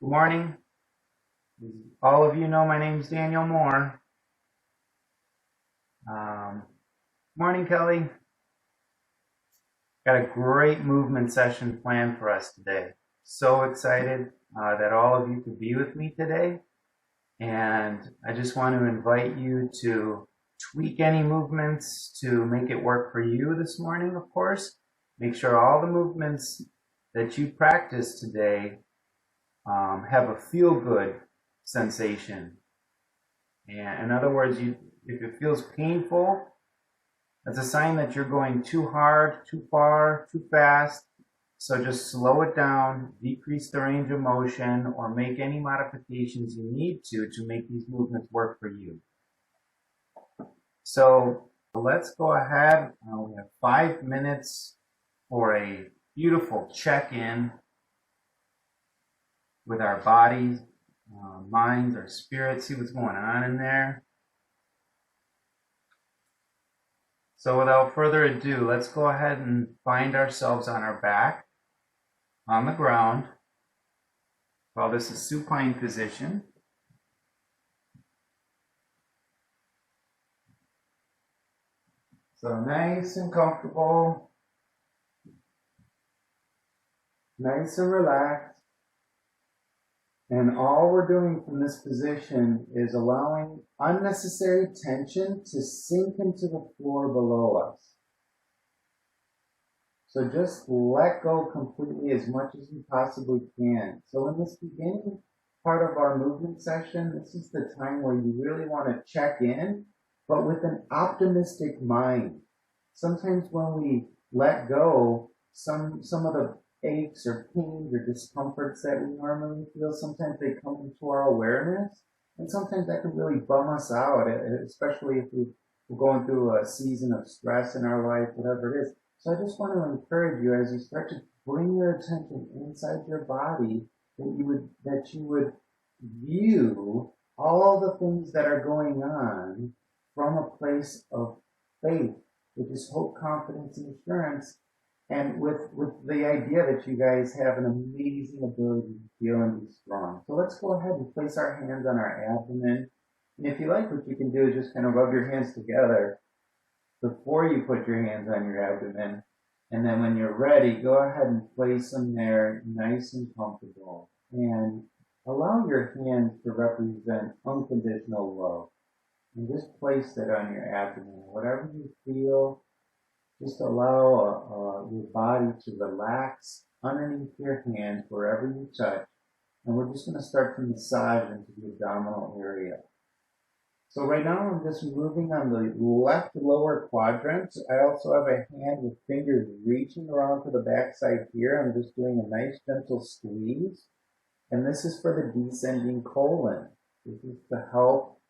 Good morning. As all of you know, my name's Daniel Moore. Um, Morning, Kelly. Got a great movement session planned for us today. So excited that all of you could be with me today. And I just want to invite you to tweak any movements to make it work for you this morning, of course. Make sure all the movements that you practice today have a feel-good sensation. And in other words, if it feels painful, that's a sign that you're going too hard, too far, too fast. So just slow it down, decrease the range of motion, or make any modifications you need to make these movements work for you. So let's go ahead. We have 5 minutes for a beautiful check-in with our bodies, minds, our spirits, see what's going on in there. So without further ado, let's go ahead and find ourselves on our back, on the ground. Call this a supine position. So nice and comfortable, nice and relaxed. And all we're doing from this position is allowing unnecessary tension to sink into the floor below us. So just let go completely as much as you possibly can. So in this beginning part of our movement session, this is the time where you really want to check in, but with an optimistic mind. Sometimes when we let go, some of the aches or pains or discomforts that we normally feel, sometimes they come into our awareness, and sometimes that can really bum us out, especially if we're going through a season of stress in our life, whatever it is. So I just want to encourage you, as you start to bring your attention inside your body, that you would view all the things that are going on from a place of faith, which is hope, confidence, and assurance, and with the idea that you guys have an amazing ability to feel and be strong. So let's go ahead and place our hands on our abdomen. And if you like, what you can do is just kind of rub your hands together before you put your hands on your abdomen. And then when you're ready, go ahead and place them there nice and comfortable. And allow your hands to represent unconditional love. And just place that on your abdomen. Whatever you feel, just allow your body to relax underneath your hands wherever you touch. And we're just going to start to massage into the abdominal area. So right now I'm just moving on the left lower quadrant. I also have a hand with fingers reaching around to the backside here. I'm just doing a nice gentle squeeze. And this is for the descending colon. This is to help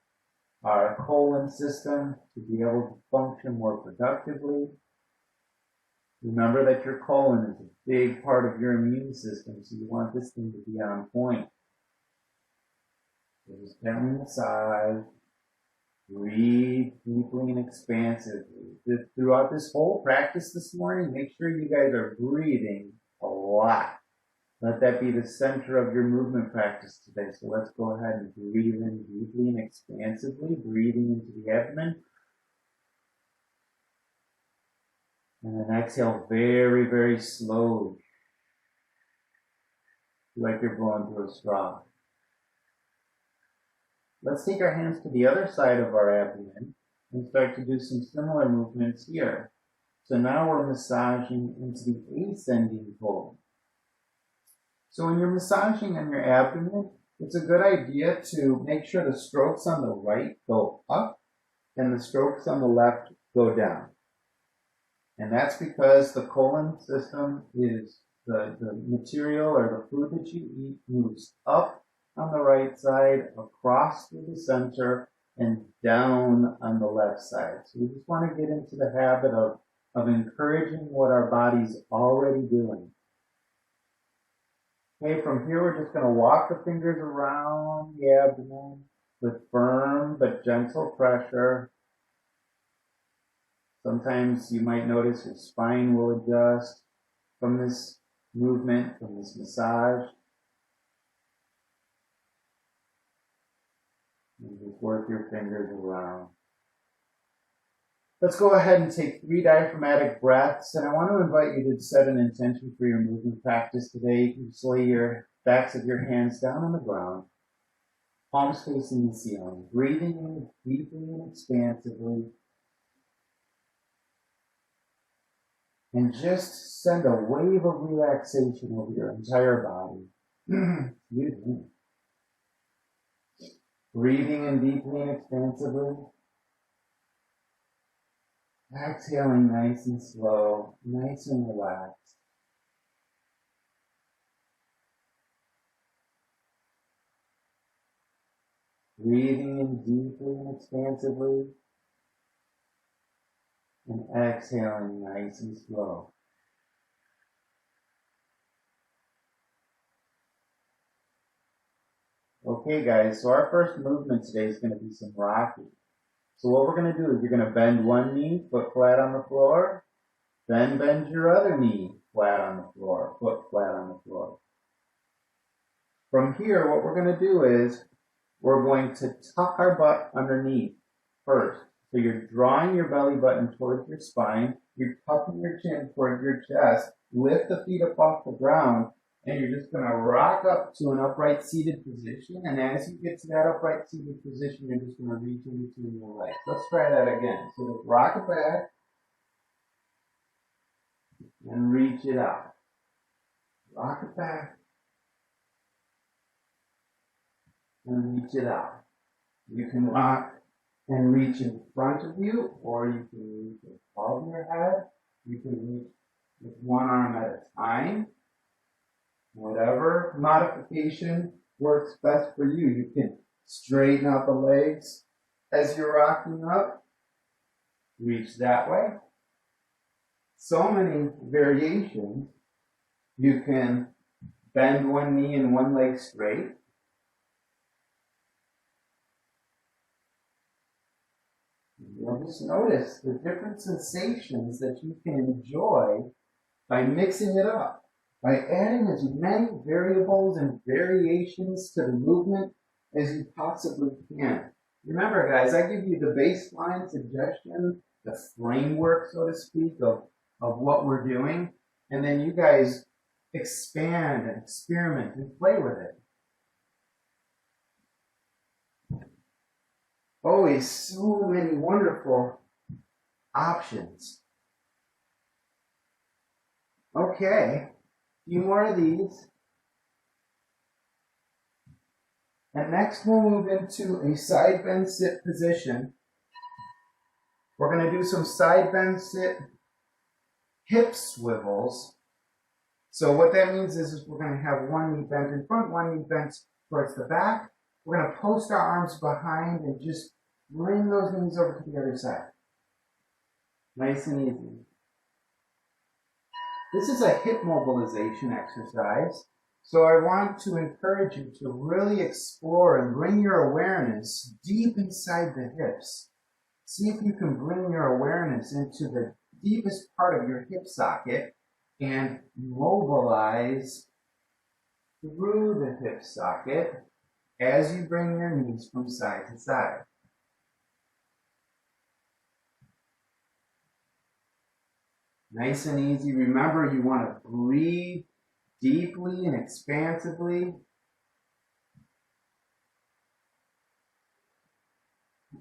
our colon system to be able to function more productively. Remember that your colon is a big part of your immune system, so you want this thing to be on point. So just gently massage, breathe deeply and expansively. Throughout this whole practice this morning, make sure you guys are breathing a lot. Let that be the center of your movement practice today. So let's go ahead and breathe in deeply and expansively, breathing into the abdomen. And then exhale very, very slowly, like you're blowing through a straw. Let's take our hands to the other side of our abdomen and start to do some similar movements here. So now we're massaging into the ascending colon. So when you're massaging on your abdomen, it's a good idea to make sure the strokes on the right go up and the strokes on the left go down. And that's because the colon system is the material or the food that you eat moves up on the right side, across through the center, and down on the left side. So we just want to get into the habit of encouraging what our body's already doing. Okay, from here we're just going to walk the fingers around the abdomen with firm but gentle pressure. Sometimes you might notice your spine will adjust from this movement, from this massage. Just work your fingers around. Let's go ahead and take 3 diaphragmatic breaths, and I want to invite you to set an intention for your movement practice today. You can just lay your backs of your hands down on the ground, palms facing the ceiling, breathing in deeply and expansively, and just send a wave of relaxation over your entire body. Breathing in deeply and expansively. Exhaling nice and slow, nice and relaxed. Breathing in deeply and expansively. And exhaling nice and slow. Okay guys, so our first movement today is going to be some rocking. So what we're going to do is you're going to bend one knee, foot flat on the floor, then bend your other knee flat on the floor, foot flat on the floor. From here, what we're going to do is we're going to tuck our butt underneath first. So you're drawing your belly button towards your spine, you're tucking your chin towards your chest, lift the feet up off the ground, and you're just going to rock up to an upright seated position. And as you get to that upright seated position, you're just going to reach in between your legs. Let's try that again. So just rock it back and reach it out. Rock it back and reach it out. You can rock and reach in front of you, or you can reach above your head. You can reach with one arm at a time. Whatever modification works best for you. You can straighten out the legs as you're rocking up. Reach that way. So many variations. You can bend one knee and one leg straight. You'll just notice the different sensations that you can enjoy by mixing it up. By adding as many variables and variations to the movement as you possibly can. Remember guys, I give you the baseline suggestion, the framework, so to speak, of what we're doing, and then you guys expand and experiment and play with it. Always so many wonderful options. Okay. Few more of these. And next we'll move into a side bend sit position. We're going to do some side bend sit hip swivels. So what that means is we're going to have one knee bent in front, one knee bent towards the back. We're going to post our arms behind and just bring those knees over to the other side. Nice and easy. This is a hip mobilization exercise, so I want to encourage you to really explore and bring your awareness deep inside the hips. See if you can bring your awareness into the deepest part of your hip socket and mobilize through the hip socket as you bring your knees from side to side. Nice and easy. Remember, you want to breathe deeply and expansively.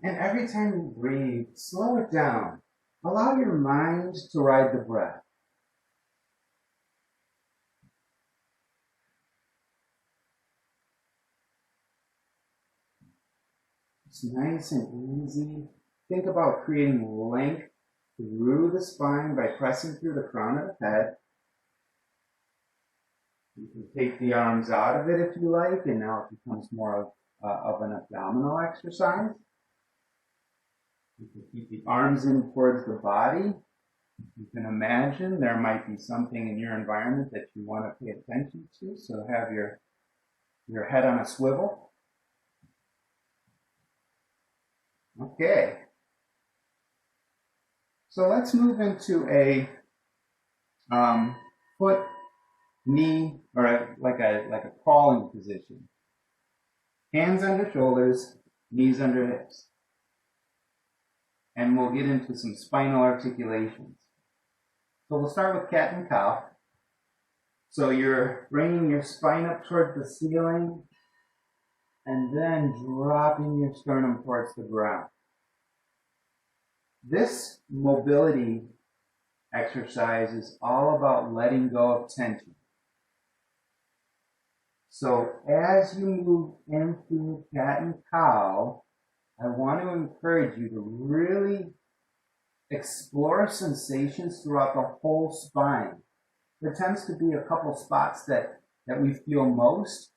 And every time you breathe, slow it down. Allow your mind to ride the breath. It's nice and easy. Think about creating length through the spine by pressing through the crown of the head. You can take the arms out of it if you like, and now it becomes more of an abdominal exercise. You can keep the arms in towards the body. You can imagine there might be something in your environment that you want to pay attention to, so have your head on a swivel. Okay. So let's move into a foot, knee, or like a crawling position. Hands under shoulders, Knees under hips. And we'll get into some spinal articulations. So we'll start with cat and cow. So you're bringing your spine up towards the ceiling and then dropping your sternum towards the ground. This mobility exercise is all about letting go of tension. So as you move into cat and cow, I want to encourage you to really explore sensations throughout the whole spine. There tends to be a couple spots that we feel most,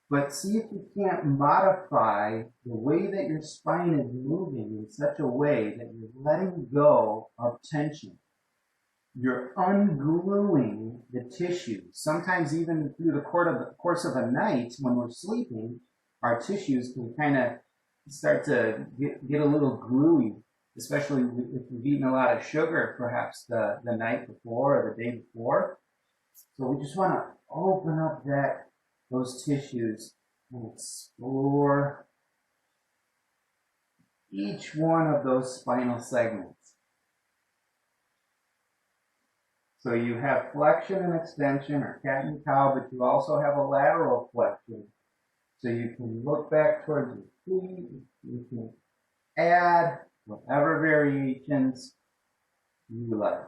but see if you can't modify the way that your spine is moving in such a way that you're letting go of tension. You're ungluing the tissues. Sometimes even through the course of a night when we're sleeping, our tissues can kind of start to get a little gluey, especially if you've eaten a lot of sugar perhaps the night before or the day before. So we just want to open up those tissues and explore each one of those spinal segments. So you have flexion and extension, or cat and cow, but you also have a lateral flexion. So you can look back towards your feet. You can add whatever variations you like.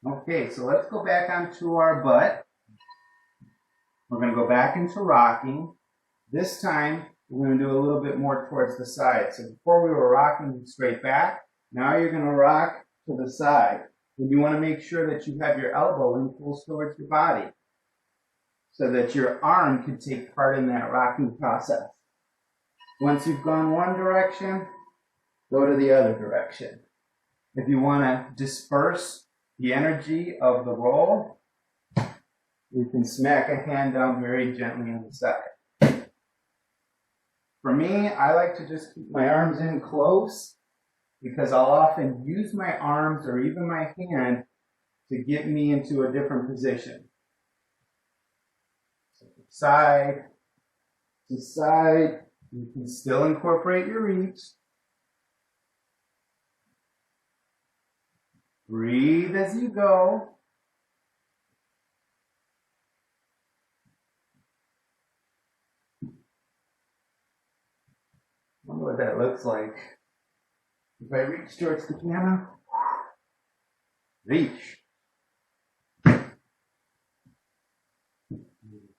Okay, so let's go back onto our butt. We're going to go back into rocking. This time, we're going to do a little bit more towards the side. So before we were rocking straight back, now you're going to rock to the side. And you want to make sure that you have your elbow in close towards your body so that your arm can take part in that rocking process. Once you've gone one direction, go to the other direction. If you want to disperse the energy of the roll, you can smack a hand down very gently on the side. For me, I like to just keep my arms in close because I'll often use my arms or even my hand to get me into a different position. So side to side, you can still incorporate your reach. Breathe as you go. I wonder what that looks like. If I reach towards the piano, reach.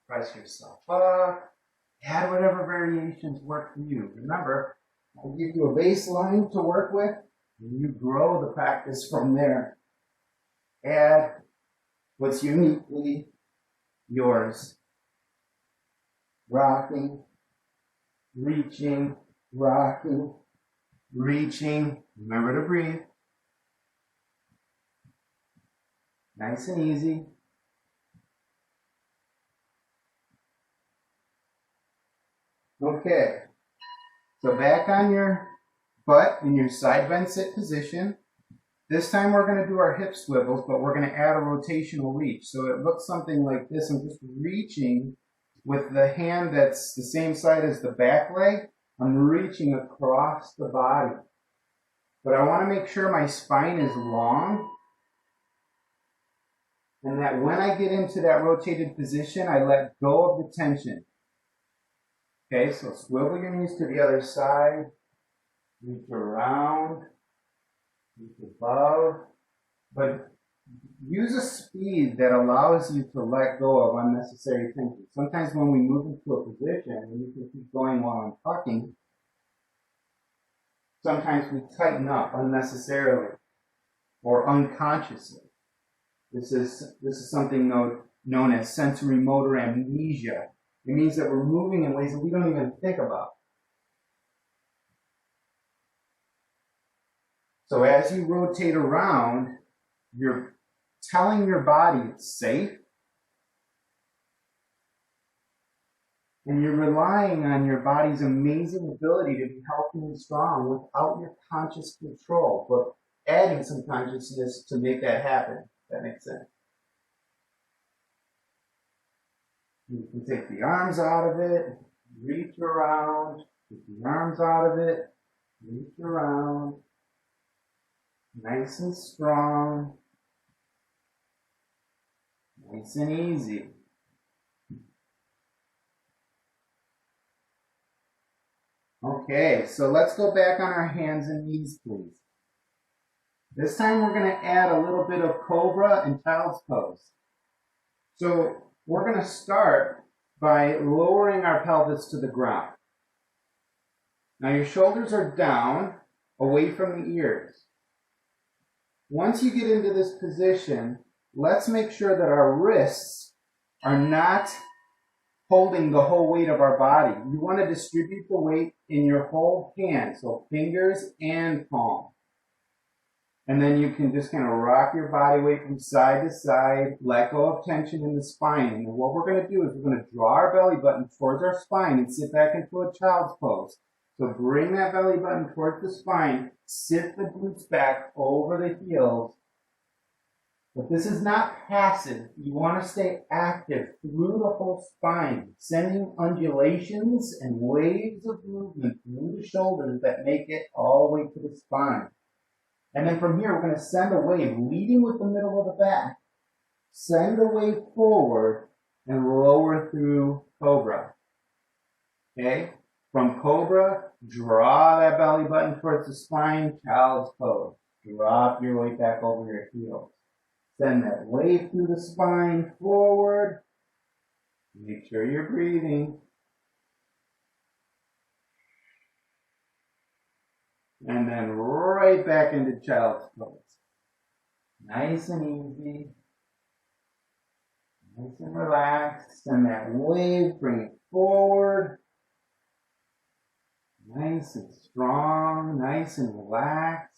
Press yourself up. Add whatever variations work for you. Remember, I'll give you a baseline to work with, and you grow the practice from there. Add what's uniquely yours. Rocking, reaching, rocking, reaching. Remember to breathe. Nice and easy. Okay. So back on your butt in your side bend sit position. This time we're going to do our hip swivels, but we're going to add a rotational reach. So it looks something like this. I'm just reaching with the hand that's the same side as the back leg. I'm reaching across the body. But I want to make sure my spine is long and that when I get into that rotated position, I let go of the tension. Okay, so swivel your knees to the other side, reach around, reach above, but use a speed that allows you to let go of unnecessary tension. Sometimes when we move into a position, and you can keep going while I'm talking, sometimes we tighten up unnecessarily or unconsciously. This is something known as sensory motor amnesia. It means that we're moving in ways that we don't even think about. So as you rotate around, you're telling your body it's safe, and you're relying on your body's amazing ability to be healthy and strong without your conscious control, but adding some consciousness to make that happen. If that makes sense. You can take the arms out of it, reach around, take the arms out of it, reach around, nice and strong, nice and easy. Okay, so let's go back on our hands and knees, please. This time we're going to add a little bit of cobra and child's pose. So we're going to start by lowering our pelvis to the ground. Now your shoulders are down, away from the ears. Once you get into this position, let's make sure that our wrists are not holding the whole weight of our body. You want to distribute the weight in your whole hand, so fingers and palm. And then you can just kind of rock your body weight from side to side, let go of tension in the spine. And what we're going to do is we're going to draw our belly button towards our spine and sit back into a child's pose. So bring that belly button towards the spine, sit the glutes back over the heels. But this is not passive. You want to stay active through the whole spine, sending undulations and waves of movement through the shoulders that make it all the way to the spine. And then from here, we're going to send a wave, leading with the middle of the back. Send the wave forward and lower through cobra. Okay? From cobra, draw that belly button towards the spine, child's pose. Drop your weight back over your heels. Send that wave through the spine forward. Make sure you're breathing. And then right back into child's pose. Nice and easy. Nice and relaxed. Send that wave, bring it forward. Nice and strong, nice and relaxed.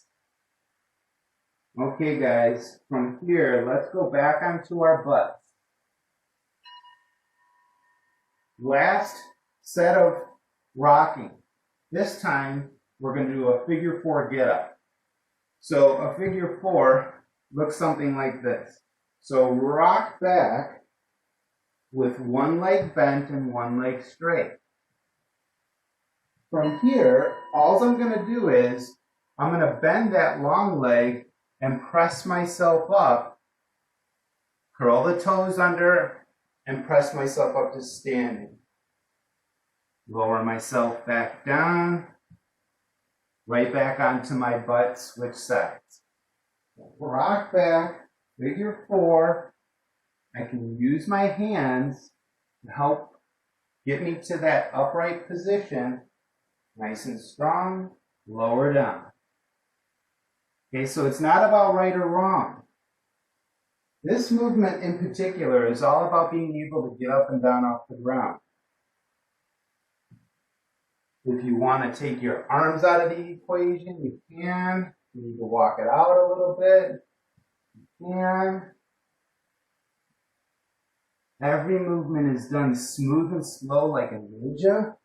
Okay, guys, from here, let's go back onto our butts. Last set of rocking. This time, we're going to do a figure 4 get up. So a figure 4 looks something like this. So rock back with one leg bent and one leg straight. From here, all I'm going to do is I'm going to bend that long leg and press myself up, curl the toes under, and press myself up to standing. Lower myself back down, right back onto my butt, switch sides. Rock back, figure 4. I can use my hands to help get me to that upright position, nice and strong, lower down. Okay, so it's not about right or wrong. This movement in particular is all about being able to get up and down off the ground. If you want to take your arms out of the equation, you can. You need to walk it out a little bit. You can. Every movement is done smooth and slow like a ninja.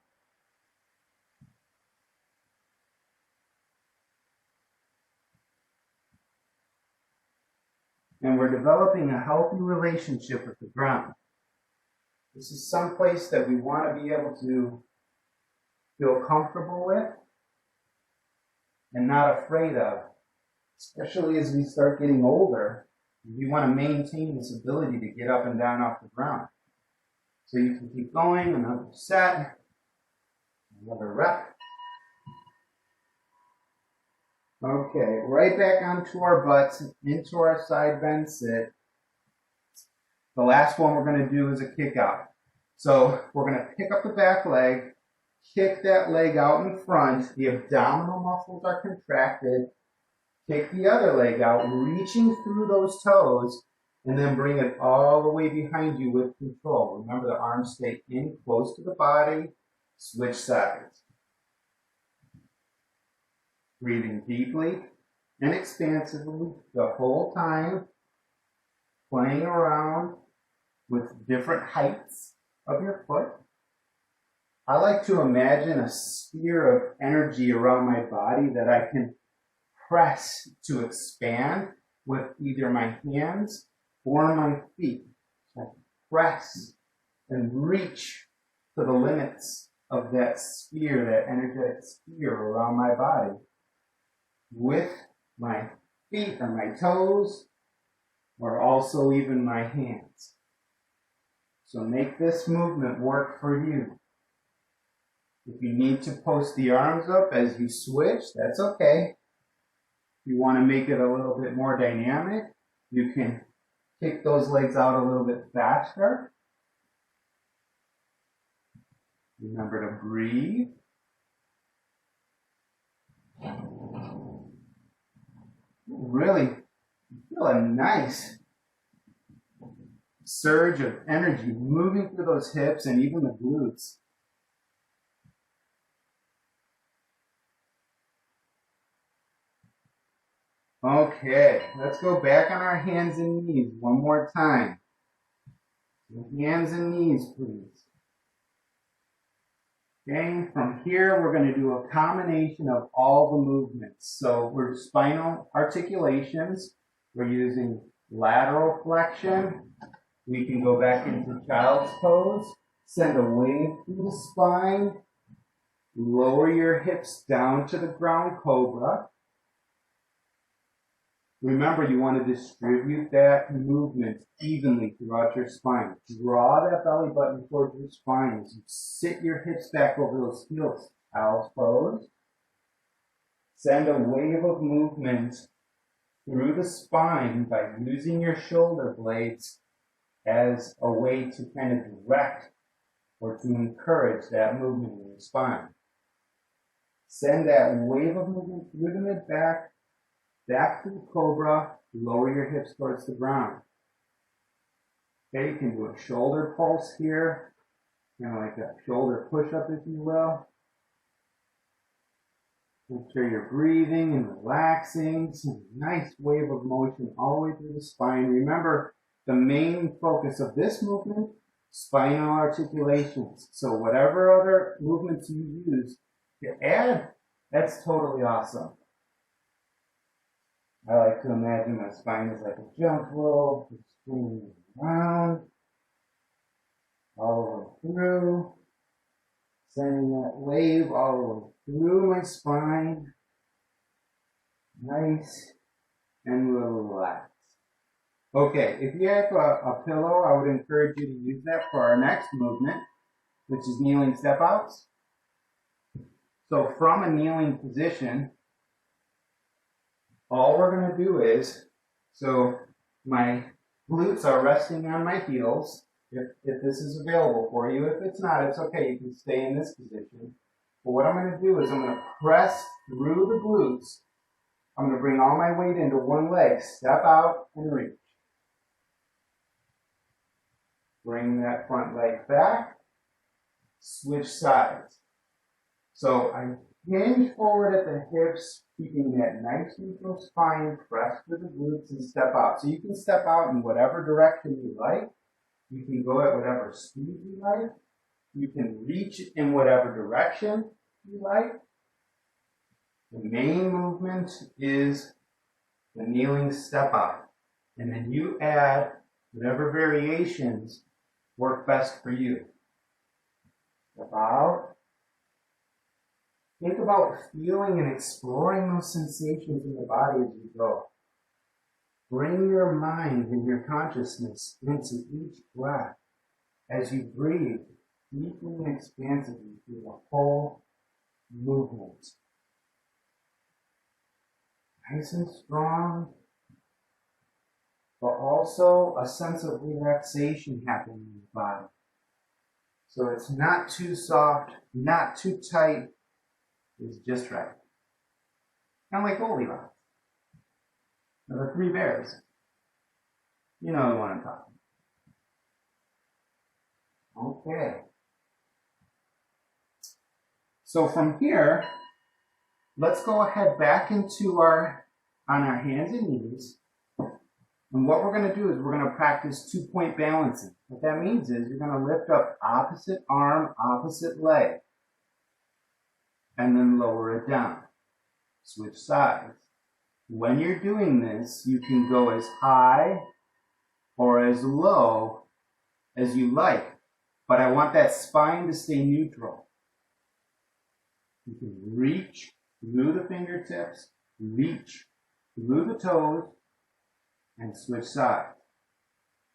And we're developing a healthy relationship with the ground. This is some place that we want to be able to feel comfortable with and not afraid of, especially as we start getting older. We want to maintain this ability to get up and down off the ground. So you can keep going, another set, another rep. Okay, right back onto our butts, into our side bend sit. The last one we're going to do is a kick out. So we're going to pick up the back leg, kick that leg out in front. The abdominal muscles are contracted. Kick the other leg out, reaching through those toes, and then bring it all the way behind you with control. Remember, the arms stay in close to the body. Switch sides. Breathing deeply and expansively the whole time, playing around with different heights of your foot. I like to imagine a sphere of energy around my body that I can press to expand with either my hands or my feet. I press and reach to the limits of that sphere, that energetic sphere around my body with my feet or my toes, or also even my hands. So make this movement work for you. If you need to post the arms up as you switch, that's okay. If you want to make it a little bit more dynamic, you can kick those legs out a little bit faster. Remember to breathe. Really feel a nice surge of energy moving through those hips and even the glutes. Okay, let's go back on our hands and knees one more time. Hands and knees, please. Okay, from here we're going to do a combination of all the movements. So we're spinal articulations. We're using lateral flexion. We can go back into child's pose. Send a wave through the spine. Lower your hips down to the ground, cobra. Remember, you want to distribute that movement evenly throughout your spine. Draw that belly button towards your spine as you sit your hips back over those heels. Child's pose. Send a wave of movement through the spine by using your shoulder blades as a way to kind of direct or to encourage that movement in your spine. Send that wave of movement through the mid-back, back to the cobra, lower your hips towards the ground. Okay, you can do a shoulder pulse here, kind of like a shoulder push-up, if you will. Make sure you're breathing and relaxing. Some nice wave of motion all the way through the spine. Remember, the main focus of this movement, spinal articulations. So whatever other movements you use to add, that's totally awesome. I like to imagine my spine is like a jump rope, it's spinning around, all the way through, sending that wave all the way through my spine, nice and relaxed. Okay, if you have a pillow, I would encourage you to use that for our next movement, which is kneeling step outs. So from a kneeling position, all we're going to do is, so my glutes are resting on my heels, if this is available for you. If it's not, it's okay, you can stay in this position. But what I'm going to do is I'm going to press through the glutes. I'm going to bring all my weight into one leg, step out and reach. Bring that front leg back, switch sides. So I hinge forward at the hips, keeping that nice neutral spine pressed to the glutes and step out. So you can step out in whatever direction you like. You can go at whatever speed you like. You can reach in whatever direction you like. The main movement is the kneeling step out. And then you add whatever variations work best for you. Step out. Think about feeling and exploring those sensations in the body as you go. Bring your mind and your consciousness into each breath as you breathe deeply and expansively through the whole movement. Nice and strong, but also a sense of relaxation happening in the body. So it's not too soft, not too tight, it's just right. Kind of like Goldilocks. The three bears. You know the one I'm talking about. Okay. So from here, let's go ahead back into on our hands and knees. And what we're going to do is we're going to practice 2-point balancing. What that means is you're going to lift up opposite arm, opposite leg, and then lower it down. Switch sides. When you're doing this, you can go as high or as low as you like, but I want that spine to stay neutral. You can reach through the fingertips, reach through the toes, and switch sides.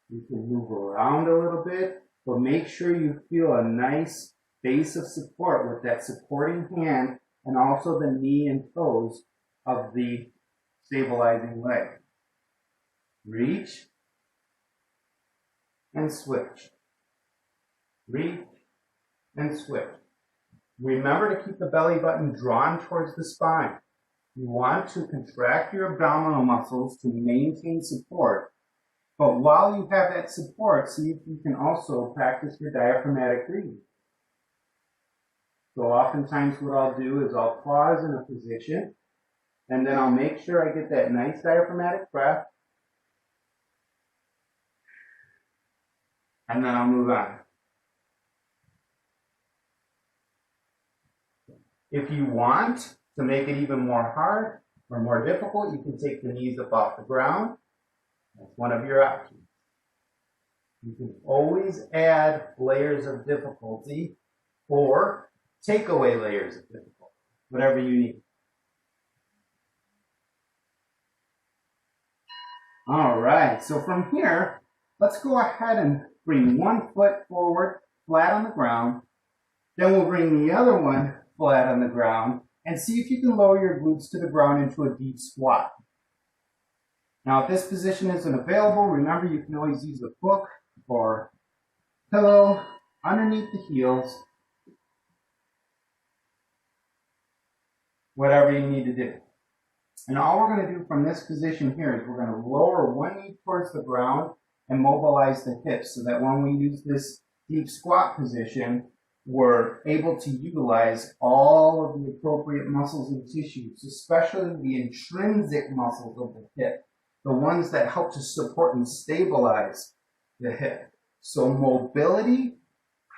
You can move around a little bit, but make sure you feel a nice base of support with that supporting hand and also the knee and toes of the stabilizing leg. Reach and switch. Reach and switch. Remember to keep the belly button drawn towards the spine. You want to contract your abdominal muscles to maintain support. But while you have that support, see if you can also practice your diaphragmatic breathing. So oftentimes what I'll do is I'll pause in a position, and then I'll make sure I get that nice diaphragmatic breath, and then I'll move on. If you want to make it even more hard or more difficult, you can take the knees up off the ground. That's one of your options. You can always add layers of difficulty or take away layers of difficulty, whatever you need. All right, so from here, let's go ahead and bring one foot forward, flat on the ground. Then we'll bring the other one flat on the ground and see if you can lower your glutes to the ground into a deep squat. Now, if this position isn't available, remember you can always use a book or pillow underneath the heels, whatever you need to do. And all we're going to do from this position here is we're going to lower one knee towards the ground and mobilize the hips so that when we use this deep squat position, we're able to utilize all of the appropriate muscles and tissues, especially the intrinsic muscles of the hip, the ones that help to support and stabilize the hip. So mobility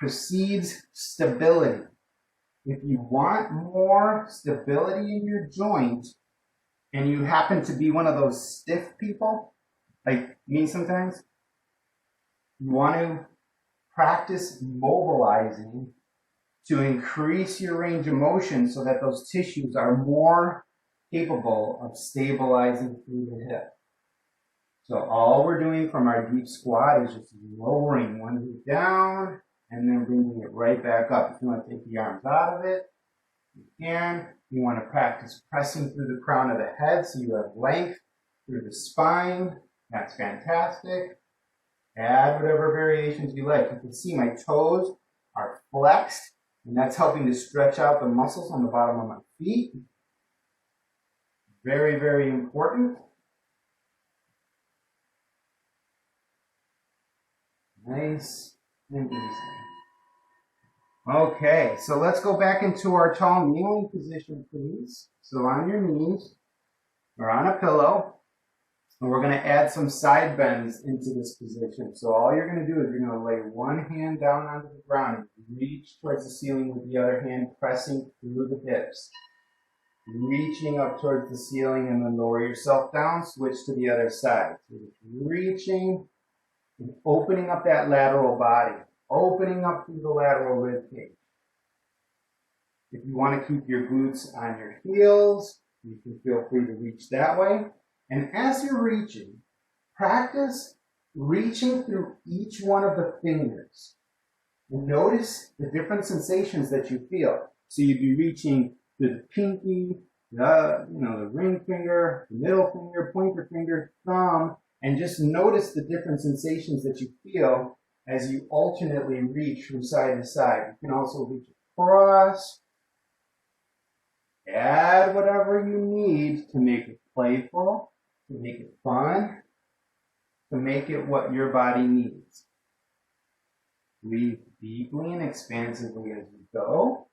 precedes stability. If you want more stability in your joint, and you happen to be one of those stiff people, like me sometimes, you want to practice mobilizing to increase your range of motion so that those tissues are more capable of stabilizing through the hip. So all we're doing from our deep squat is just lowering one knee down and then bringing it right back up. If you want to take the arms out of it, you can. You want to practice pressing through the crown of the head so you have length through the spine. That's fantastic. Add whatever variations you like. You can see my toes are flexed, and that's helping to stretch out the muscles on the bottom of my feet. Very, very important. Nice and easy. Okay, so let's go back into our tall kneeling position, please. So on your knees, or on a pillow, and we're going to add some side bends into this position. So all you're going to do is you're going to lay one hand down onto the ground and reach towards the ceiling with the other hand, pressing through the hips. Reaching up towards the ceiling and then lower yourself down, switch to the other side. So just reaching and opening up that lateral body. Opening up through the lateral rib cage. If you want to keep your glutes on your heels, you can feel free to reach that way. And as you're reaching, practice reaching through each one of the fingers. And notice the different sensations that you feel. So you'd be reaching through the pinky, the ring finger, the middle finger, pointer finger, thumb, and just notice the different sensations that you feel as you alternately reach from side to side. You can also reach across. Add whatever you need to make it playful, to make it fun, to make it what your body needs. Breathe deeply and expansively as you go.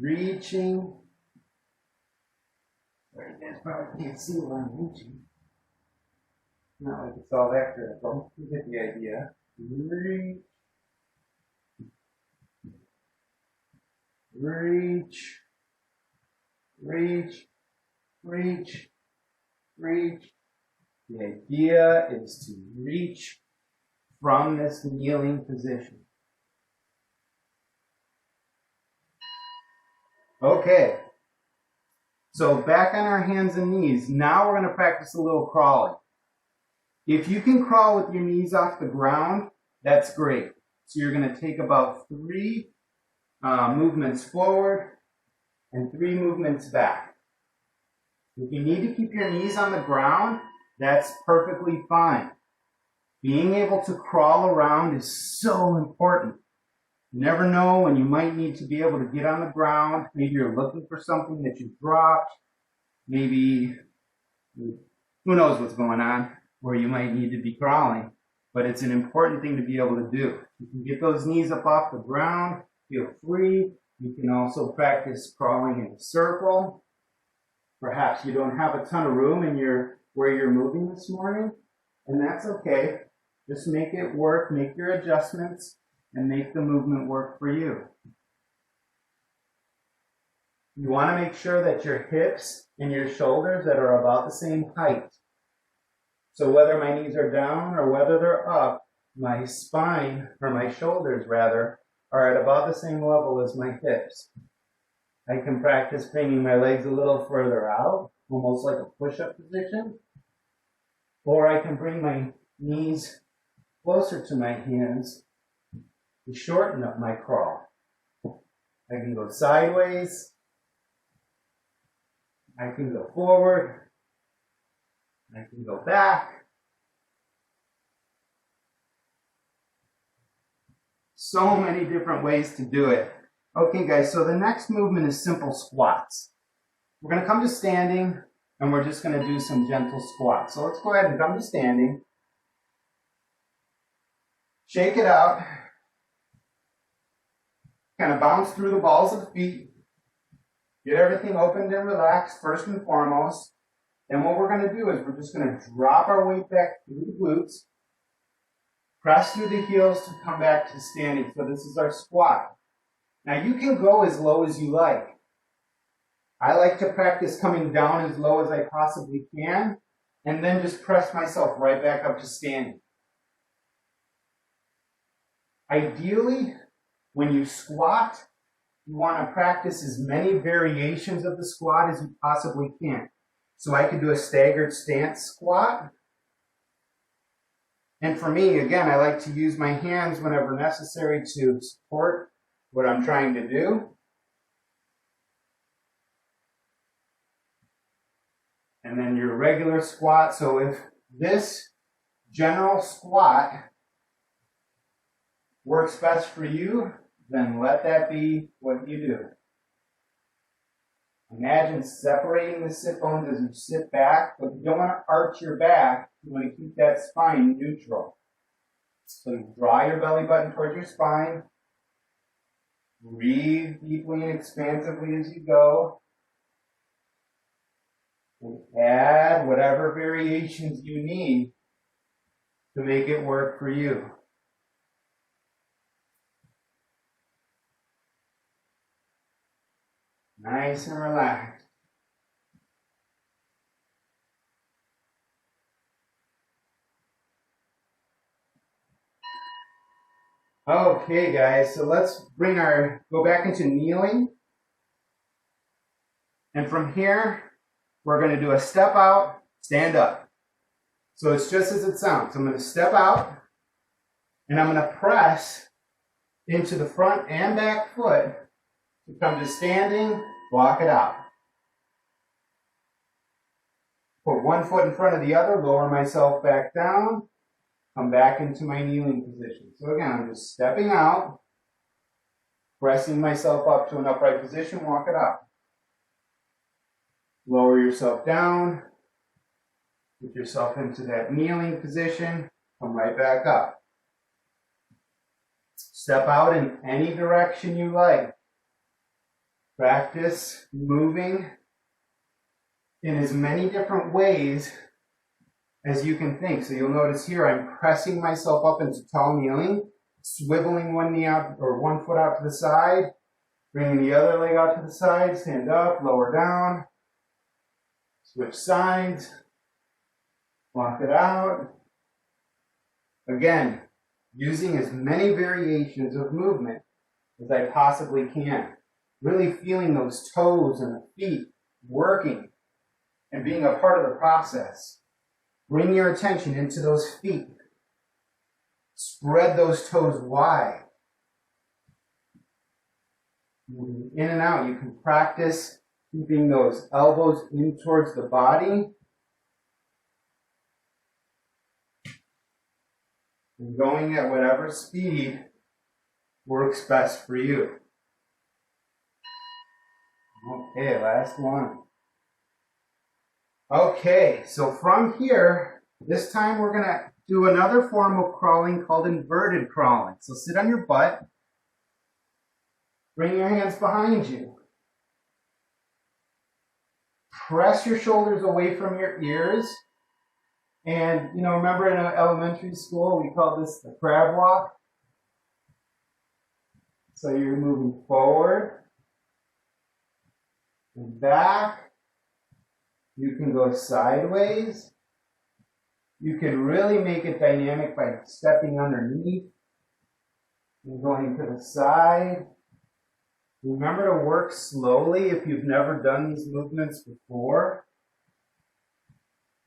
Reaching. Sorry, you guys probably can't see what I'm reaching. Not like it's all that critical. You get the idea. Reach. Reach. Reach. Reach. Reach. The idea is to reach from this kneeling position. Okay, so back on our hands and knees. Now we're going to practice a little crawling. If you can crawl with your knees off the ground, that's great. So you're going to take about 3 movements forward and 3 movements back. If you need to keep your knees on the ground, that's perfectly fine. Being able to crawl around is so important. You never know when you might need to be able to get on the ground. Maybe you're looking for something that you dropped. Maybe, who knows what's going on, where you might need to be crawling. But it's an important thing to be able to do. You can get those knees up off the ground, feel free. You can also practice crawling in a circle. Perhaps you don't have a ton of room in where you're moving this morning, and that's okay. Just make it work, make your adjustments, and make the movement work for you. You want to make sure that your hips and your shoulders that are about the same height. So whether my knees are down or whether they're up, my spine, or my shoulders rather, are at about the same level as my hips. I can practice bringing my legs a little further out, almost like a push-up position. Or I can bring my knees closer to my hands to shorten up my crawl. I can go sideways. I can go forward. I can go back. So many different ways to do it. Okay, guys, so the next movement is simple squats. We're going to come to standing, and we're just going to do some gentle squats. So let's go ahead and come to standing. Shake it out. Kind of bounce through the balls of the feet. Get everything opened and relaxed first and foremost. Then what we're going to do is we're just going to drop our weight back through the glutes. Press through the heels to come back to standing. So this is our squat. Now you can go as low as you like. I like to practice coming down as low as I possibly can, and then just press myself right back up to standing. Ideally, when you squat, you want to practice as many variations of the squat as you possibly can. So I could do a staggered stance squat. And for me, again, I like to use my hands whenever necessary to support what I'm trying to do. And then your regular squat. So if this general squat works best for you, then let that be what you do. Imagine separating the sit bones as you sit back, but you don't want to arch your back. You want to keep that spine neutral. So you draw your belly button towards your spine. Breathe deeply and expansively as you go. And add whatever variations you need to make it work for you. Nice and relaxed. Okay, guys, so let's go back into kneeling. And from here, we're going to do a step out, stand up. So it's just as it sounds. I'm going to step out, and I'm going to press into the front and back foot to come to standing, walk it out. Put one foot in front of the other, lower myself back down, come back into my kneeling position. So again, I'm just stepping out, pressing myself up to an upright position, walk it out. Lower yourself down, put yourself into that kneeling position, come right back up. Step out in any direction you like. Practice moving in as many different ways as you can think. So you'll notice here I'm pressing myself up into tall kneeling, swiveling one knee out or one foot out to the side, bringing the other leg out to the side, stand up, lower down, switch sides, walk it out. Again, using as many variations of movement as I possibly can. Really feeling those toes and the feet working and being a part of the process. Bring your attention into those feet. Spread those toes wide. Moving in and out, you can practice keeping those elbows in towards the body. And going at whatever speed works best for you. Okay, last one. Okay, so from here, this time we're going to do another form of crawling called inverted crawling. So sit on your butt. Bring your hands behind you. Press your shoulders away from your ears. And, remember in elementary school, we called this the crab walk? So you're moving forward and back. You can go sideways. You can really make it dynamic by stepping underneath and going to the side. Remember to work slowly if you've never done these movements before,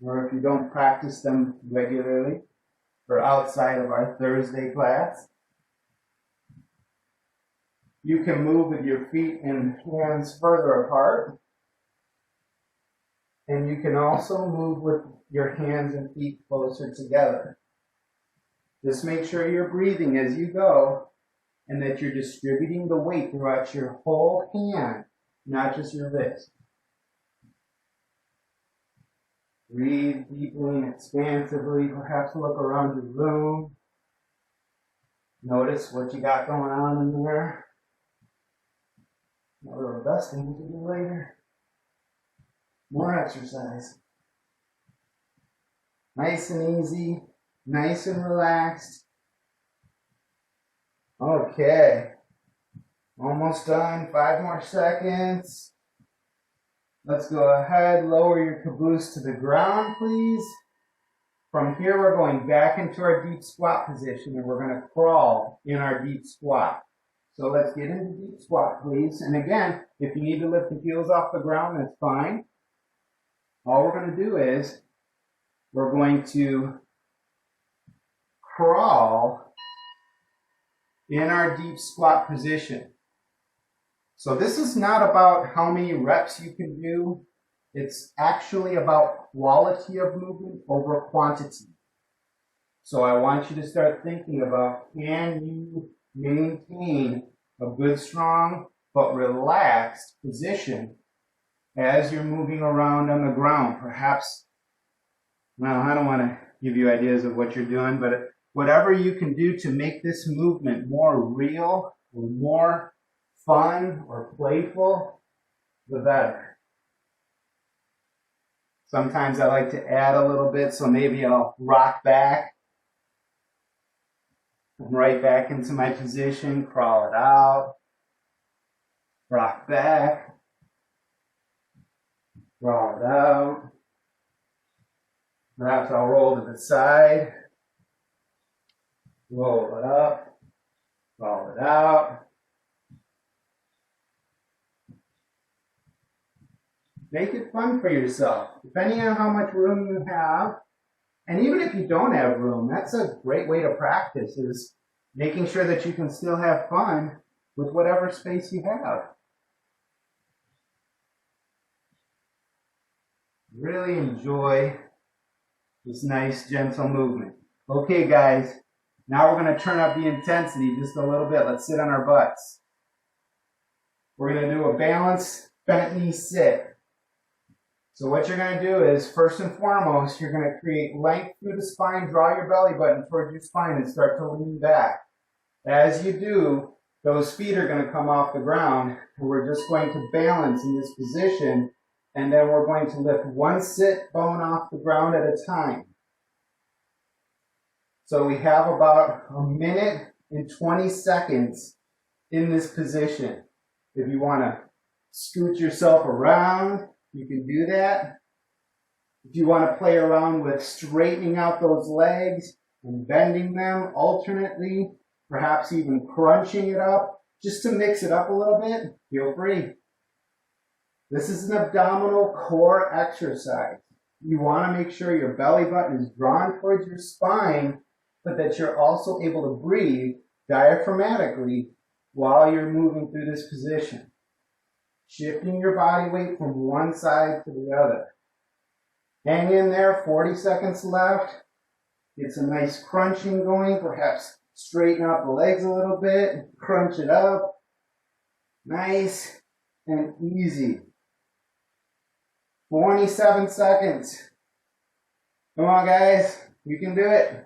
or if you don't practice them regularly or outside of our Thursday class. You can move with your feet and hands further apart. And you can also move with your hands and feet closer together. Just make sure you're breathing as you go and that you're distributing the weight throughout your whole hand, not just your wrist. Breathe deeply and expansively. Perhaps look around your room. Notice what you got going on in there. A little dusting to do later. More exercise. Nice and easy. Nice and relaxed. Okay. Almost done. 5 more seconds. Let's go ahead. Lower your caboose to the ground, please. From here, we're going back into our deep squat position, and we're going to crawl in our deep squat. So let's get into deep squat, please. And again, if you need to lift the heels off the ground, that's fine. All we're going to do is we're going to crawl in our deep squat position. So this is not about how many reps you can do. It's actually about quality of movement over quantity. So I want you to start thinking about, can you maintain a good, strong, but relaxed position as you're moving around on the ground? Perhaps, well, I don't want to give you ideas of what you're doing, but whatever you can do to make this movement more real or more fun or playful, the better. Sometimes I like to add a little bit, so maybe I'll rock back. Come right back into my position, crawl it out, rock back, crawl it out. Perhaps I'll roll to the side, roll it up, roll it out. Make it fun for yourself, depending on how much room you have. And even if you don't have room, that's a great way to practice, is making sure that you can still have fun with whatever space you have. Really enjoy this nice, gentle movement. Okay, guys, now we're going to turn up the intensity just a little bit. Let's sit on our butts. We're going to do a balanced bent knee sit. So what you're going to do is, first and foremost, you're going to create length through the spine, draw your belly button towards your spine and start to lean back. As you do, those feet are going to come off the ground, and we're just going to balance in this position, and then we're going to lift one sit bone off the ground at a time. So we have about 1 minute and 20 seconds in this position. If you want to scoot yourself around, you can do that. If you want to play around with straightening out those legs, and bending them alternately, perhaps even crunching it up, just to mix it up a little bit. Feel free. This is an abdominal core exercise. You want to make sure your belly button is drawn towards your spine, but that you're also able to breathe diaphragmatically while you're moving through this position. Shifting your body weight from one side to the other. Hang in there, 40 seconds left. Get some nice crunching going, perhaps straighten out the legs a little bit, crunch it up. Nice and easy. 27 seconds. Come on, guys. You can do it.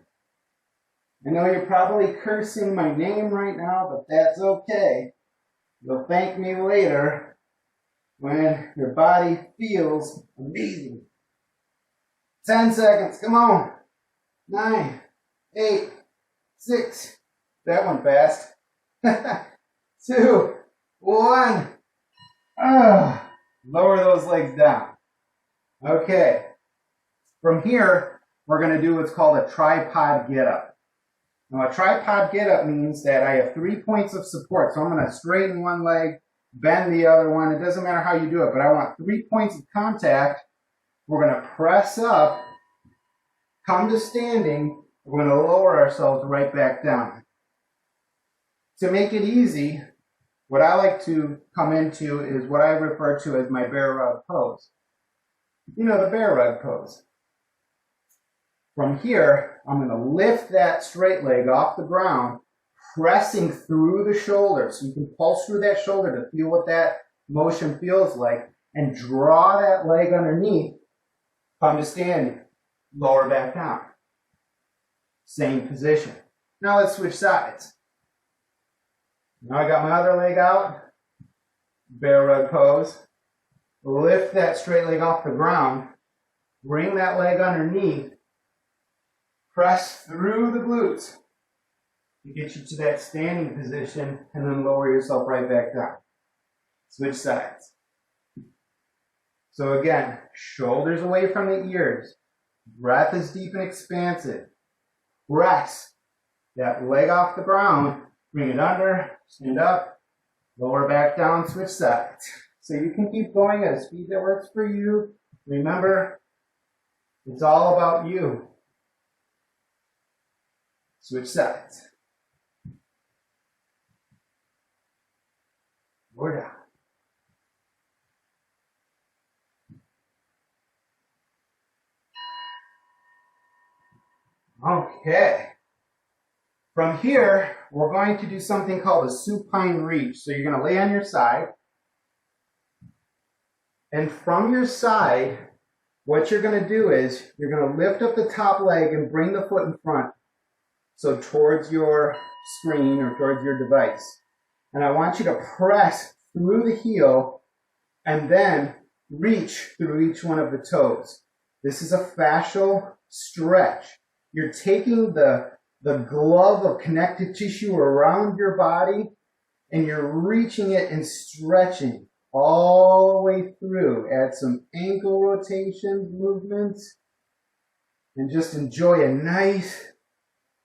I know you're probably cursing my name right now, but that's okay. You'll thank me later when your body feels amazing. 10 seconds. Come on. 9, 8, 6. That went fast. 2, 1. Lower those legs down. Okay. From here, we're going to do what's called a tripod get-up. Now, a tripod get-up means that I have 3 points of support. So I'm going to straighten one leg, bend the other one. It doesn't matter how you do it, but I want 3 points of contact. We're going to press up, come to standing. We're going to lower ourselves right back down. To make it easy, what I like to come into is what I refer to as my bear rug pose. You know, the bear rug pose. From here, I'm going to lift that straight leg off the ground, pressing through the shoulder. So you can pulse through that shoulder to feel what that motion feels like, and draw that leg underneath, come to standing, lower back down. Same position. Now let's switch sides. Now I got my other leg out, bear rug pose. Lift that straight leg off the ground, bring that leg underneath, press through the glutes to get you to that standing position, and then lower yourself right back down. Switch sides. So again, shoulders away from the ears. Breath is deep and expansive. Press that leg off the ground, bring it under, stand up, lower back down, switch sides. So you can keep going at a speed that works for you. Remember, it's all about you. Switch sides. Lower down. Okay. From here, we're going to do something called a supine reach. So you're going to lay on your side. And from your side, what you're going to do is you're going to lift up the top leg and bring the foot in front. So towards your screen or towards your device. And I want you to press through the heel and then reach through each one of the toes. This is a fascial stretch. You're taking the glove of connective tissue around your body and you're reaching it and stretching all the way through. Add some ankle rotations, movements, and just enjoy a nice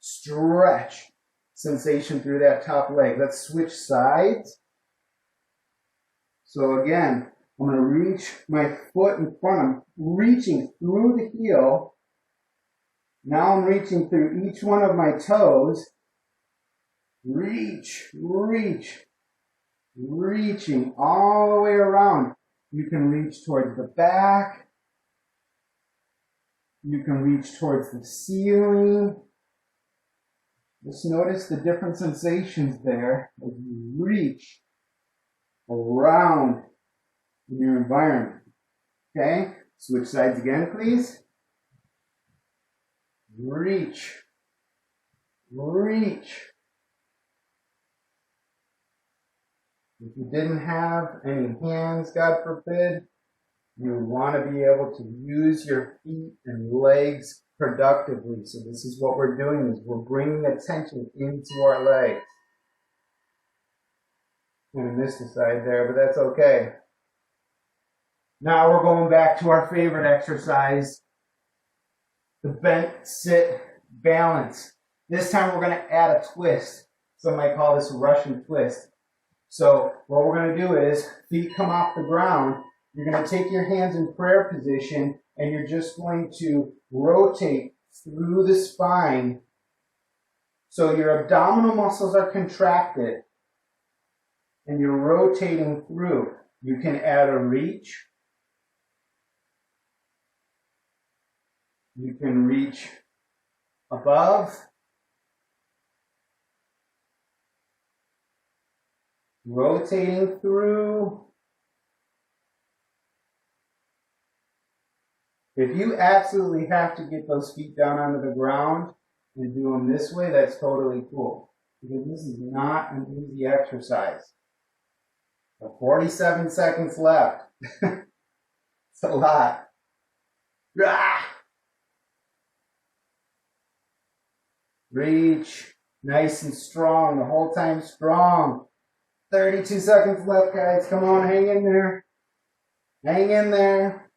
stretch sensation through that top leg. Let's switch sides. So again, I'm going to reach my foot in front. I'm reaching through the heel. Now I'm reaching through each one of my toes. Reach, reach, reaching all the way around. You can reach towards the back. You can reach towards the ceiling. Just notice the different sensations there as you reach around in your environment. Okay? Switch sides again, please. Reach. Reach. If you didn't have any hands, God forbid, you want to be able to use your feet and legs productively. So this is what we're doing, is we're bringing attention into our legs. I'm going to miss the side there, but that's okay. Now we're going back to our favorite exercise, the bent sit balance. This time we're going to add a twist. Some might call this a Russian twist. So what we're going to do is feet come off the ground. You're going to take your hands in prayer position and you're just going to rotate through the spine. So your abdominal muscles are contracted and you're rotating through. You can add a reach. You can reach above. Rotating through. If you absolutely have to get those feet down onto the ground and do them this way, that's totally cool. Because this is not an easy exercise. 47 seconds left. It's a lot. Reach. Nice and strong. The whole time strong. 32 seconds left, guys. Come on, hang in there. Hang in there.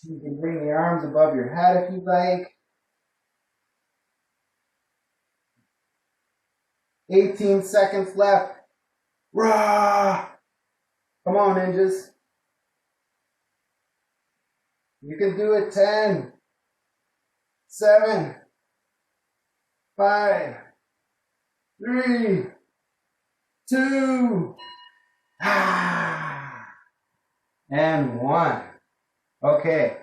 You can bring the arms above your head if you'd like. 18 seconds left. Rah! Come on, ninjas. You can do it. 10, 7, 5, 3, 2, and 1. Okay,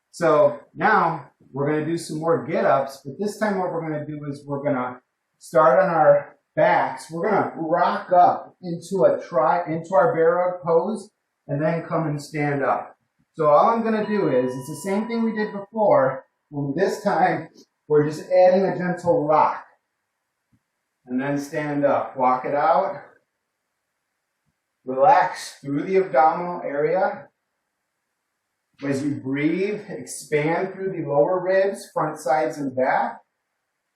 so now we're going to do some more get-ups, but this time what we're going to do is we're going to start on our backs. We're going to rock up into our bear rug pose and then come and stand up. So all I'm going to do is, it's the same thing we did before, only this time we're just adding a gentle rock. And then stand up. Walk it out. Relax through the abdominal area. As you breathe, expand through the lower ribs, front, sides, and back.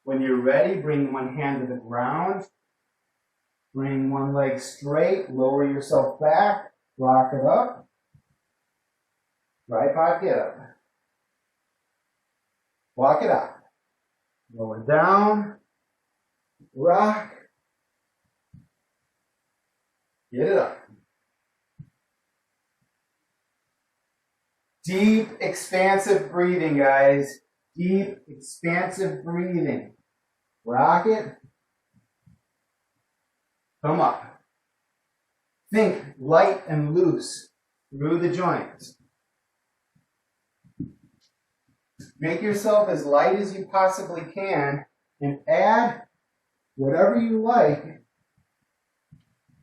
When you're ready, bring one hand to the ground. Bring one leg straight. Lower yourself back. Rock it up. Tripod get up. Walk it out. Lower down. Rock. Get it up. Deep, expansive breathing, guys. Deep, expansive breathing. Rock it. Come up. Think light and loose through the joints. Make yourself as light as you possibly can and add whatever you like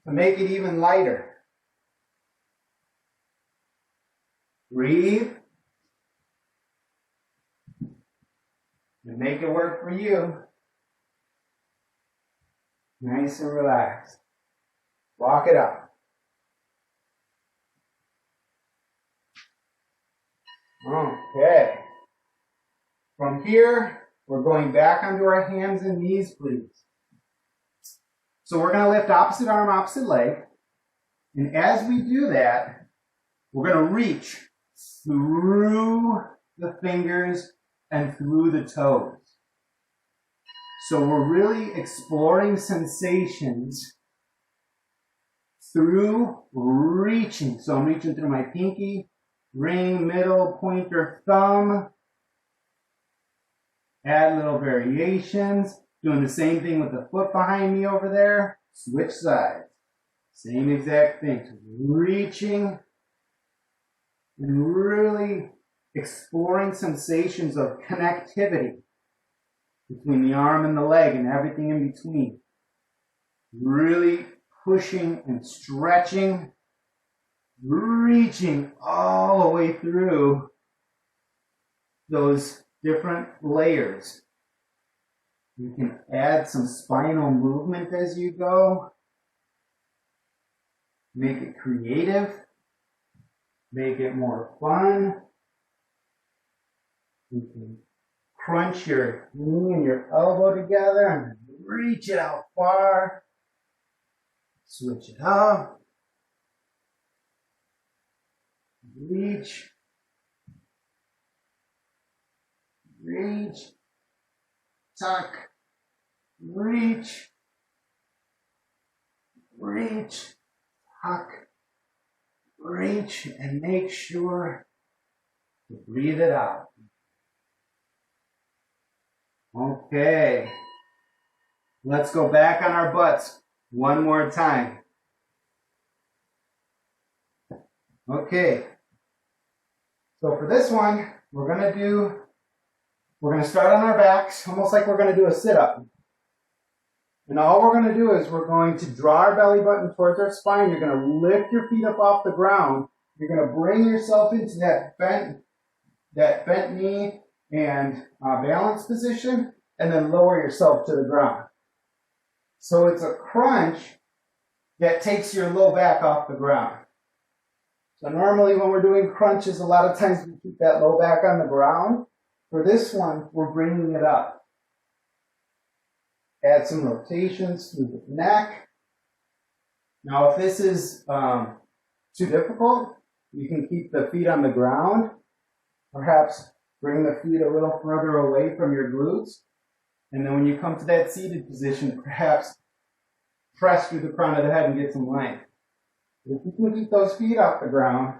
to make it even lighter. Breathe and make it work for you. Nice and relaxed. Walk it out. Okay. From here, we're going back onto our hands and knees, please. So we're going to lift opposite arm, opposite leg. And as we do that, we're going to reach through the fingers and through the toes. So we're really exploring sensations through reaching. So I'm reaching through my pinky, ring, middle, pointer, thumb. Add little variations. Doing the same thing with the foot behind me over there. Switch sides. Same exact thing. Reaching and really exploring sensations of connectivity between the arm and the leg and everything in between. Really pushing and stretching. Reaching all the way through those different layers. You can add some spinal movement as you go. Make it creative. Make it more fun. You can crunch your knee and your elbow together and reach it out far. Switch it up. Reach. reach, tuck, reach, reach, tuck, reach, and make sure to breathe it out. Okay. Let's go back on our butts one more time. Okay. So for this one, we're going to start on our backs, almost like we're going to do a sit-up. And all we're going to do is we're going to draw our belly button towards our spine. You're going to lift your feet up off the ground. You're going to bring yourself into that bent knee and balance position, and then lower yourself to the ground. So it's a crunch that takes your low back off the ground. So normally when we're doing crunches, a lot of times we keep that low back on the ground. For this one, we're bringing it up. Add some rotations through the neck. Now if this is too difficult, you can keep the feet on the ground. Perhaps bring the feet a little further away from your glutes. And then when you come to that seated position, perhaps press through the crown of the head and get some length. If you can keep those feet off the ground,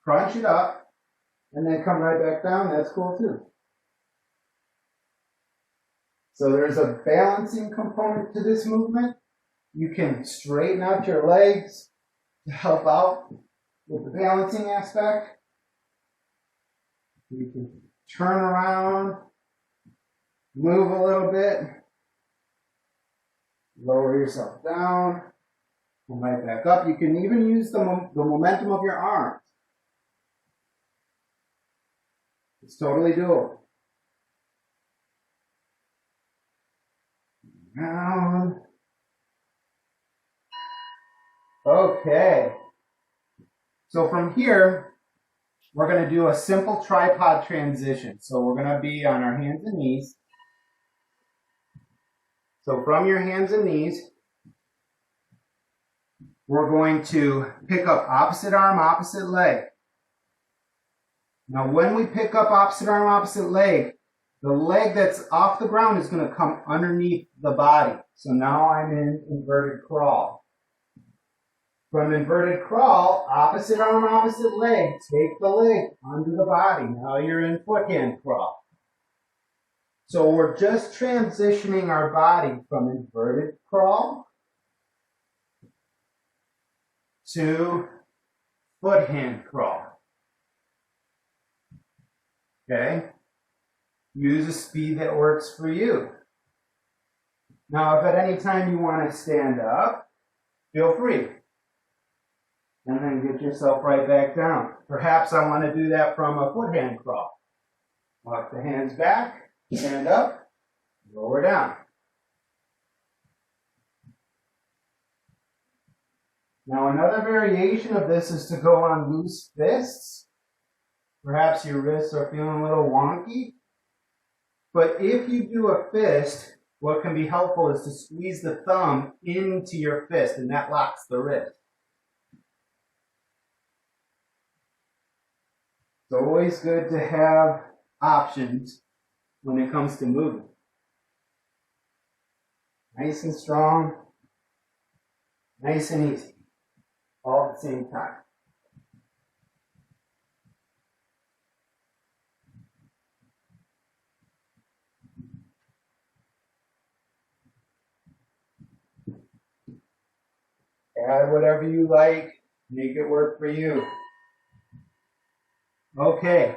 crunch it up, and then come right back down, that's cool too. So there's a balancing component to this movement. You can straighten out your legs to help out with the balancing aspect. You can turn around, move a little bit, lower yourself down, come right back up. You can even use the momentum of your arms. It's totally doable. Down. Okay. So from here, we're going to do a simple tripod transition. So we're going to be on our hands and knees. So from your hands and knees, we're going to pick up opposite arm, opposite leg. Now when we pick up opposite arm, opposite leg, the leg that's off the ground is going to come underneath the body. So now I'm in inverted crawl. From inverted crawl, opposite arm, opposite leg, take the leg under the body. Now you're in foot hand crawl. So we're just transitioning our body from inverted crawl to foot hand crawl. Okay? Use a speed that works for you. Now, if at any time you want to stand up, feel free. And then get yourself right back down. Perhaps I want to do that from a foot hand crawl. Walk the hands back, stand up, lower down. Now, another variation of this is to go on loose fists. Perhaps your wrists are feeling a little wonky. But if you do a fist, what can be helpful is to squeeze the thumb into your fist, and that locks the wrist. It's always good to have options when it comes to moving. Nice and strong, nice and easy, all at the same time. Add whatever you like, make it work for you. Okay,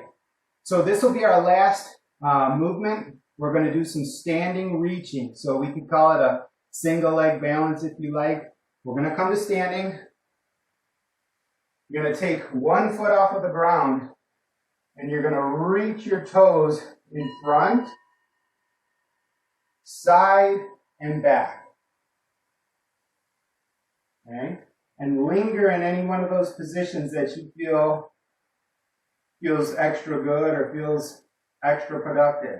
so this will be our last movement. We're going to do some standing reaching. So we could call it a single leg balance if you like. We're going to come to standing. You're going to take one foot off of the ground and you're going to reach your toes in front, side, and back. Okay? And linger in any one of those positions that you feel feels extra good or feels extra productive.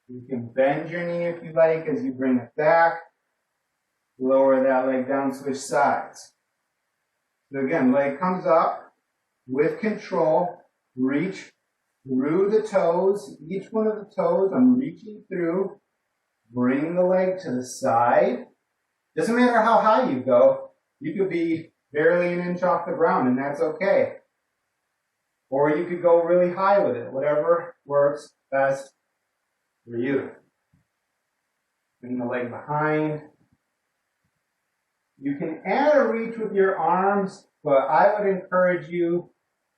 You can bend your knee if you like as you bring it back. Lower that leg down, switch sides. So again, leg comes up with control, reach, through the toes, each one of the toes, I'm reaching through, bring the leg to the side. Doesn't matter how high you go. You could be barely an inch off the ground, and that's okay. Or you could go really high with it, whatever works best for you. Bring the leg behind. You can add a reach with your arms, but I would encourage you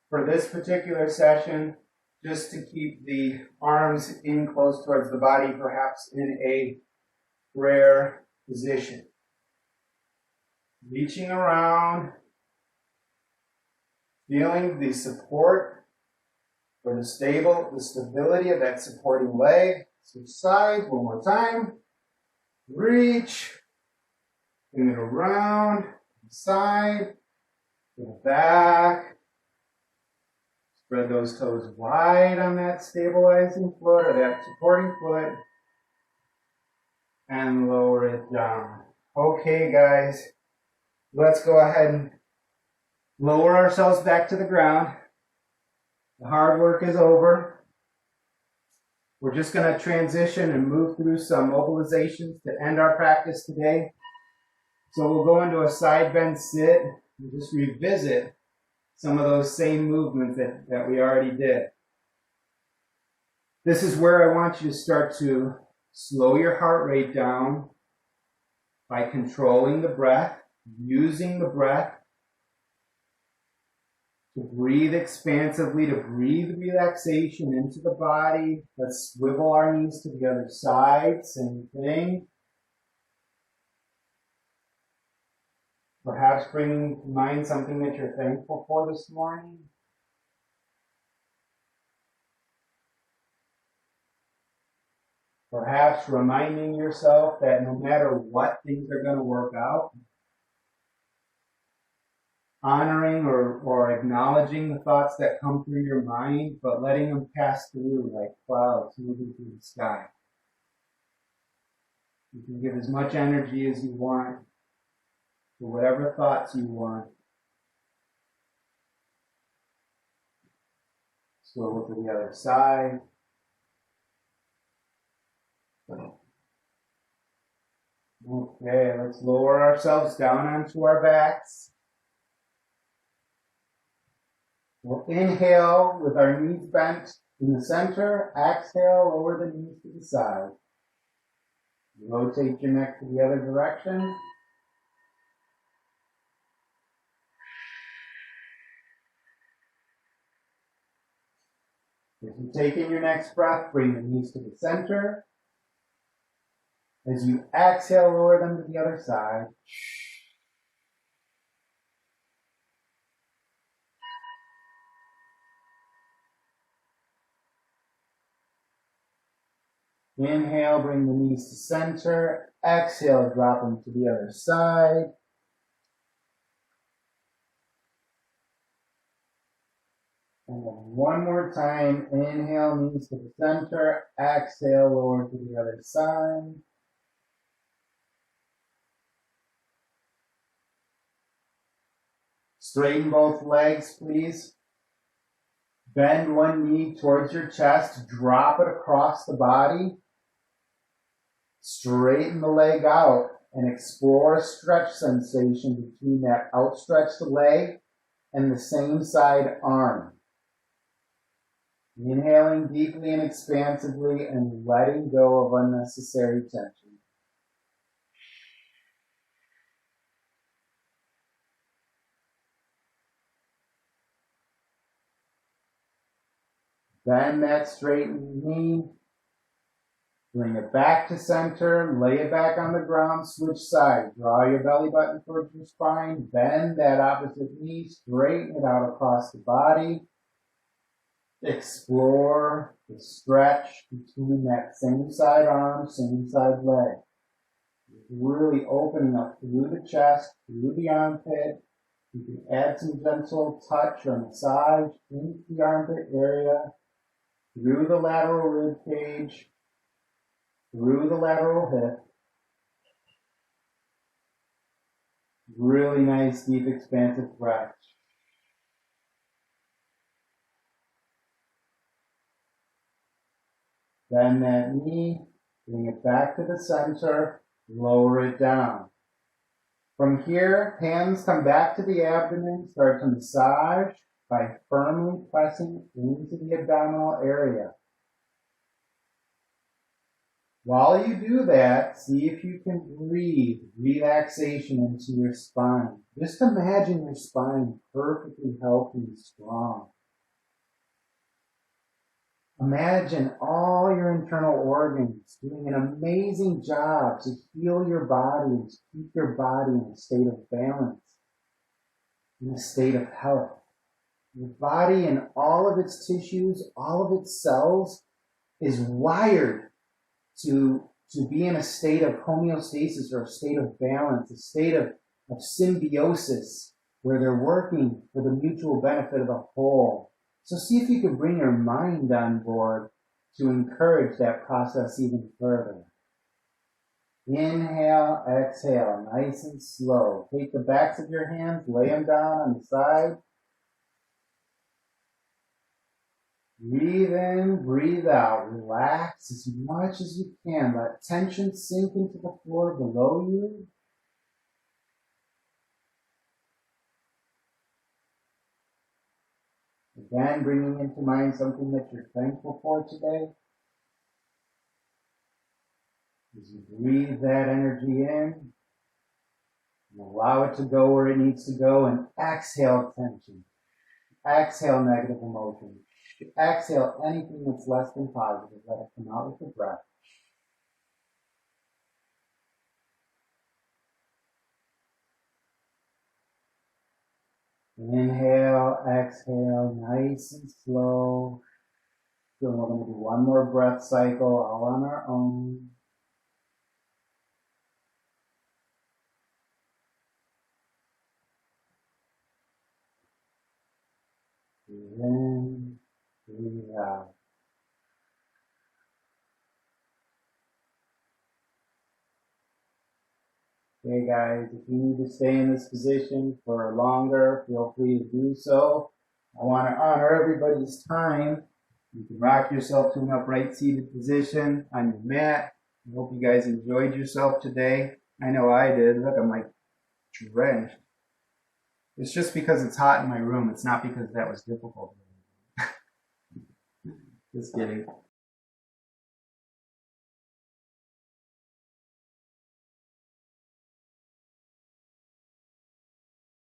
for this particular session just to keep the arms in close towards the body, perhaps in a prayer position. Reaching around, feeling the support or the stability of that supporting leg. Switch sides one more time. Reach, bring it around, side, go back. Spread those toes wide on that stabilizing foot or that supporting foot. And lower it down. Okay, guys, let's go ahead and lower ourselves back to the ground. The hard work is over. We're just going to transition and move through some mobilizations to end our practice today. So we'll go into a side bend sit and just revisit some of those same movements that we already did. This is where I want you to start to slow your heart rate down by controlling the breath, using the breath to breathe expansively, to breathe relaxation into the body. Let's swivel our knees to the other side, same thing. Perhaps bringing to mind something that you're thankful for this morning. Perhaps reminding yourself that no matter what, things are going to work out. Honoring or acknowledging the thoughts that come through your mind, but letting them pass through like clouds moving through the sky. You can give as much energy as you want to whatever thoughts you want. Swivel to the other side. Okay, let's lower ourselves down onto our backs. We'll inhale with our knees bent in the center. Exhale, lower the knees to the side. Rotate your neck to the other direction. As you take in your next breath, bring the knees to the center. As you exhale, lower them to the other side. Inhale, bring the knees to center. Exhale, drop them to the other side. And then one more time. Inhale, knees to the center. Exhale, lower to the other side. Straighten both legs, please. Bend one knee towards your chest. Drop it across the body. Straighten the leg out and explore a stretch sensation between that outstretched leg and the same side arm. Inhaling deeply and expansively and letting go of unnecessary tension. Bend that straightened knee. Bring it back to center. Lay it back on the ground. Switch sides. Draw your belly button towards your spine. Bend that opposite knee. Straighten it out across the body. Explore the stretch between that same side arm, same side leg. Really opening up through the chest, through the armpit. You can add some gentle touch or massage into the armpit area, through the lateral rib cage, through the lateral hip. Really nice, deep, expansive breath. Bend that knee, bring it back to the center, lower it down. From here, hands come back to the abdomen, start to massage by firmly pressing into the abdominal area. While you do that, see if you can breathe relaxation into your spine. Just imagine your spine perfectly healthy and strong. Imagine all your internal organs doing an amazing job to heal your body and to keep your body in a state of balance, in a state of health. Your body and all of its tissues, all of its cells is wired to be in a state of homeostasis or a state of balance, a state of symbiosis where they're working for the mutual benefit of the whole. So see if you can bring your mind on board to encourage that process even further. Inhale, exhale, nice and slow. Take the backs of your hands, lay them down on the side. Breathe in, breathe out. Relax as much as you can. Let tension sink into the floor below you. Again, bringing into mind something that you're thankful for today. As you breathe that energy in, and allow it to go where it needs to go, and exhale tension. Exhale negative emotion. Exhale anything that's less than positive. Let it come out with the breath. Inhale, exhale, nice and slow. So we're going to do one more breath cycle all on our own. Breathe in, breathe out. Okay guys, if you need to stay in this position for longer, feel free to do so. I want to honor everybody's time. You can rock yourself to an upright seated position on your mat. I hope you guys enjoyed yourself today. I know I did. Look, I'm like drenched. It's just because it's hot in my room. It's not because that was difficult. Just kidding.